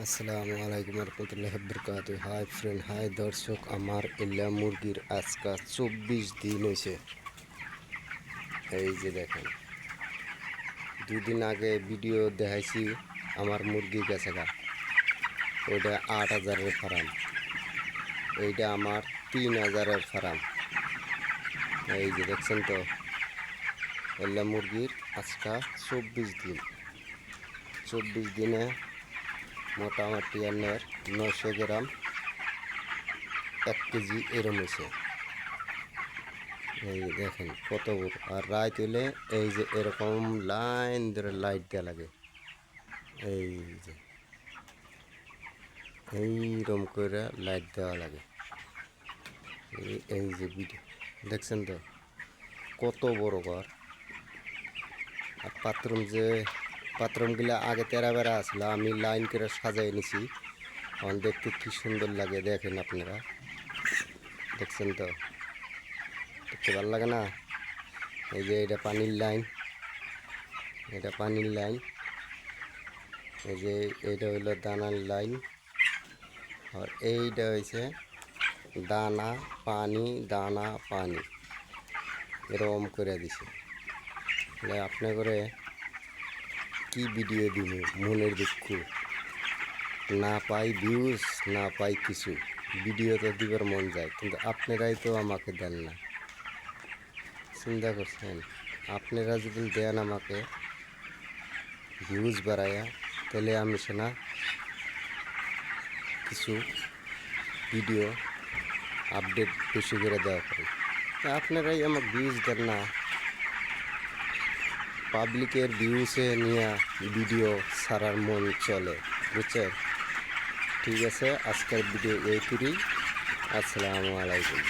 আসসালামু আলাইকুম রহমতুল্লাহি বরকাত। হাই ফ্রেন্ড, হাই দর্শক, আমার এলা মুরগির আজকা 24 দিন হয়েছে। এই যে দেখেন, 2 দিন আগে ভিডিও দেখাইছি আমার মুরগি গেছে গা, ওইটা 8,000-এর ফার্ম, এইটা আমার 3,000-এর ফার্ম। এই যে দেখছেন তো, এলা মুরগির আজকা 24 দিন। 24 দিনে মোটামুটি আনের 900 গ্রাম 1 কেজি এরম হয়েছে। এই দেখেন কত বড়। আর রাত হইলে এই যে এরকম লাইন ধরে লাইট দেওয়া লাগে, এই যে এইরকম করে লাইট দেওয়া লাগে। এই যে ভিডিও দেখছেন তো, কত বড় ঘর। আর বাথরুমগুলা আগে তেরা বেড়া আসলো, আমি লাইন করে সাজাই নিছি। এখন দেখতে কি সুন্দর লাগে, দেখেন আপনারা দেখছেন তো, দেখতে ভালো লাগে না? এই যে এটা পানির লাইন, এটা পানির লাইন। এই যে এইটা হইলো দানার লাইন, আর এইটা হয়েছে দানা পানি, দানা পানি এরকম করে দিছে। আপনি করে কি ভিডিও দিব, মনের দুঃখ, না পাই ভিউজ, না পাই কিছু। ভিডিও তো দিবার মন যায়, কিন্তু আপনারাই তো আমাকে দেন না। চিন্তা করছেন, আপনারা যদি দেন আমাকে ভিউজ বাড়াইয়া, তাহলে আমি সেনা কিছু ভিডিও আপডেট বেশি করে দেওয়া পারি। আপনারাই আমাকে ভিউজ দেন না, পাবলিকের ভিউসে নিয়ে ভিডিও ছাড়ার মন চলে, বুঝছেন? ঠিক আছে, আজকের ভিডিও এই করি। আসসালামু আলাইকুম।